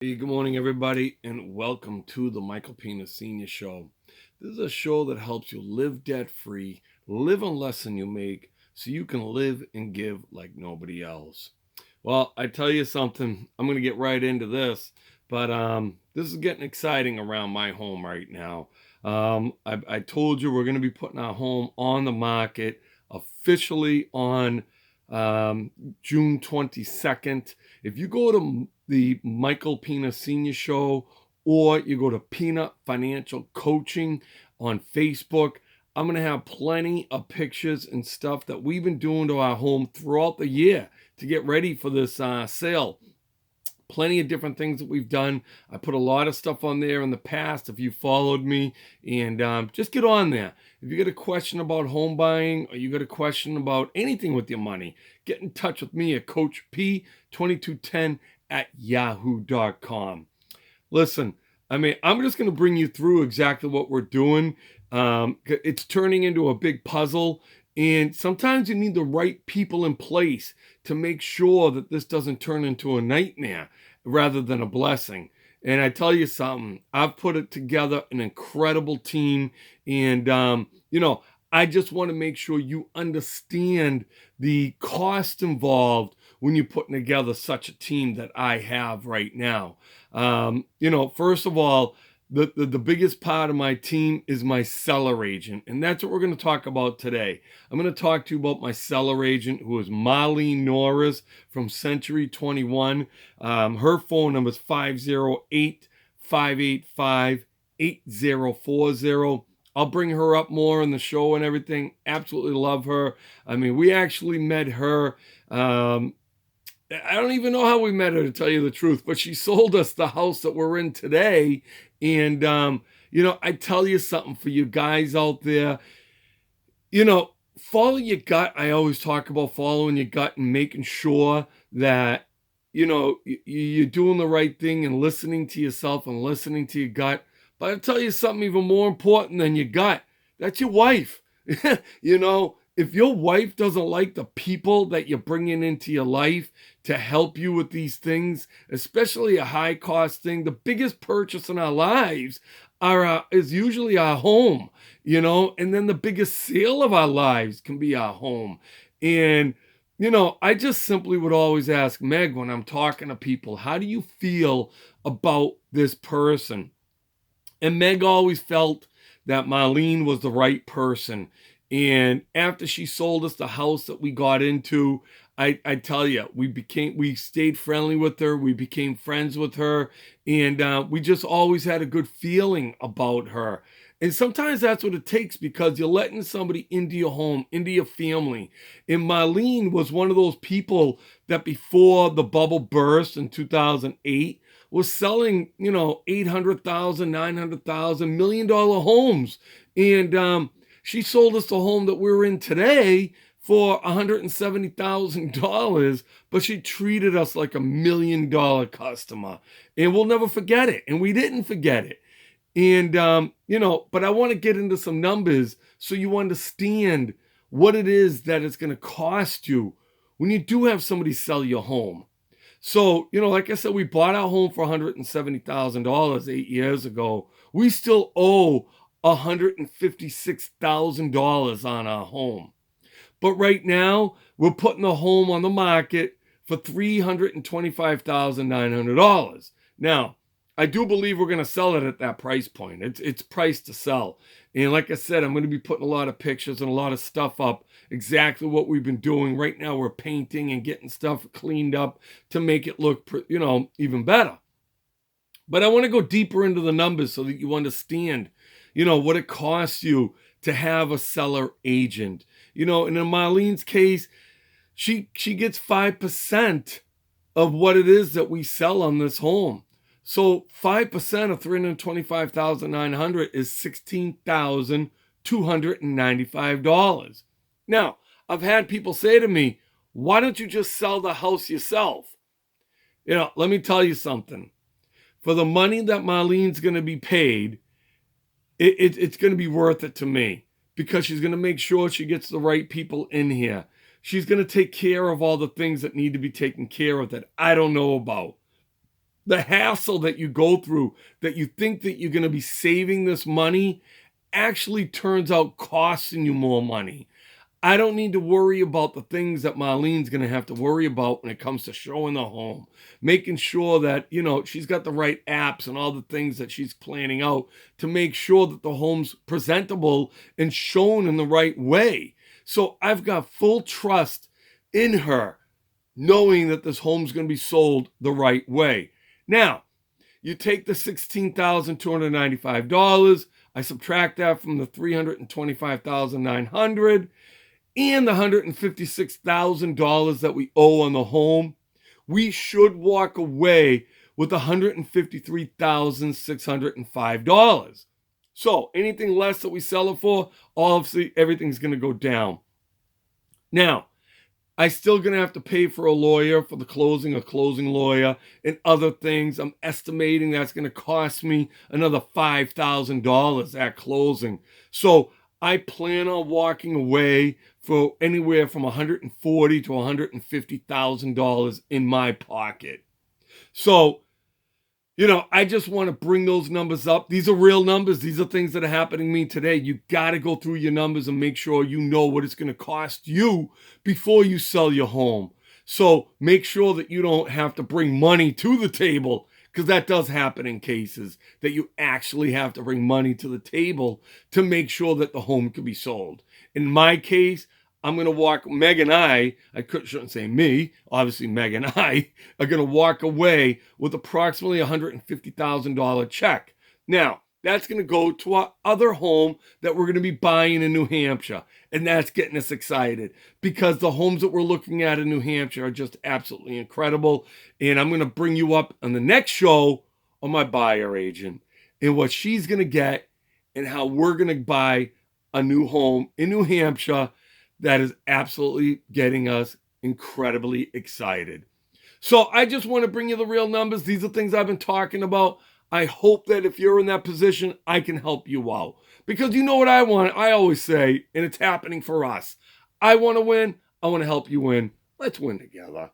Hey, good morning, everybody, and welcome to the Michael Pina Senior Show. This is a show that helps you live debt free, live on less than you make, so you can live and give like nobody else. Well, I tell you something, I'm going to get right into this, but this is getting exciting around my home right now. I told you we're going to be putting our home on the market officially on June 22nd. If you go to the Michael Pina Senior Show or you go to Pina Financial Coaching on Facebook, I'm going to have plenty of pictures and stuff that we've been doing to our home throughout the year to get ready for this sale. Plenty of different things that we've done. I put a lot of stuff on there in the past if you followed me, and just get on there. If you got a question about home buying or you got a question about anything with your money, get in touch with me at Coach P2210 at yahoo.com. Listen, I'm just going to bring you through exactly what we're doing. It's turning into a big puzzle, and sometimes you need the right people in place to make sure that this doesn't turn into a nightmare rather than a blessing. And I tell you something, I've put it together an incredible team, and I just want to make sure you understand the cost involved when you're putting together such a team that I have right now. First of all, the biggest part of my team is my seller agent, and that's what we're going to talk about today. I'm going to talk to you about my seller agent, who is Marlene Norris from Century 21. Her phone number is 508-585-8040. I'll bring her up more in the show and everything. Absolutely love her. We actually met her. I don't even know how we met her, to tell you the truth, but she sold us the house that we're in today. And, I tell you something for you guys out there, follow your gut. I always talk about following your gut and making sure that, you're doing the right thing and listening to yourself and listening to your gut. But I'll tell you something even more important than your gut. That's your wife. If your wife doesn't like the people that you're bringing into your life to help you with these things, especially a high cost thing, the biggest purchase in our lives is usually our home, and then the biggest sale of our lives can be our home. And, I just simply would always ask Meg when I'm talking to people, how do you feel about this person? And Meg always felt that Marlene was the right person. And after she sold us the house that we got into, I tell you, we stayed friendly with her. We became friends with her. And we just always had a good feeling about her. And sometimes that's what it takes, because you're letting somebody into your home, into your family. And Marlene was one of those people that before the bubble burst in 2008, was selling, 800,000, 900,000, $1 million homes. And she sold us the home that we're in today for $170,000, but she treated us like $1 million customer. And we'll never forget it. And we didn't forget it. And, but I want to get into some numbers so you understand what it is that it's going to cost you when you do have somebody sell your home. So, like I said, we bought our home for $170,000 8 years ago. We still owe $156,000 on our home. But right now, we're putting the home on the market for $325,900. Now, I do believe we're going to sell it at that price point. It's priced to sell. And like I said, I'm going to be putting a lot of pictures and a lot of stuff up, exactly what we've been doing. Right now, we're painting and getting stuff cleaned up to make it look, even better. But I want to go deeper into the numbers so that you understand, what it costs you to have a seller agent. And in Marlene's case, she gets 5% of what it is that we sell on this home. So 5% of $325,900 is $16,295. Now, I've had people say to me, why don't you just sell the house yourself? Let me tell you something. For the money that Marlene's going to be paid, it's going to be worth it to me, because she's going to make sure she gets the right people in here. She's going to take care of all the things that need to be taken care of that I don't know about. The hassle that you go through, that you think that you're going to be saving this money, actually turns out costing you more money. I don't need to worry about the things that Marlene's going to have to worry about when it comes to showing the home, making sure that, she's got the right apps and all the things that she's planning out to make sure that the home's presentable and shown in the right way. So I've got full trust in her, knowing that this home's going to be sold the right way. Now, you take the $16,295, I subtract that from the $325,900 and the $156,000 that we owe on the home. We should walk away with $153,605. So anything less that we sell it for, obviously everything's going to go down. Now, I still going to have to pay for a lawyer for the closing, a closing lawyer, and other things. I'm estimating that's going to cost me another $5,000 at closing. So I plan on walking away for anywhere from $140,000 to $150,000 in my pocket. So, I just want to bring those numbers up. These are real numbers. These are things that are happening to me today. You got to go through your numbers and make sure you know what it's going to cost you before you sell your home. So make sure that you don't have to bring money to the table, because that does happen in cases that you actually have to bring money to the table to make sure that the home can be sold. In my case, I'm going to Meg and I shouldn't say me, obviously Meg and I are going to walk away with approximately $150,000 check. Now, that's going to go to our other home that we're going to be buying in New Hampshire. And that's getting us excited, because the homes that we're looking at in New Hampshire are just absolutely incredible. And I'm going to bring you up on the next show on my buyer agent and what she's going to get and how we're going to buy a new home in New Hampshire that is absolutely getting us incredibly excited. So I just want to bring you the real numbers. These are things I've been talking about. I hope that if you're in that position, I can help you out. Because you know what I want? I always say, and it's happening for us. I want to win. I want to help you win. Let's win together.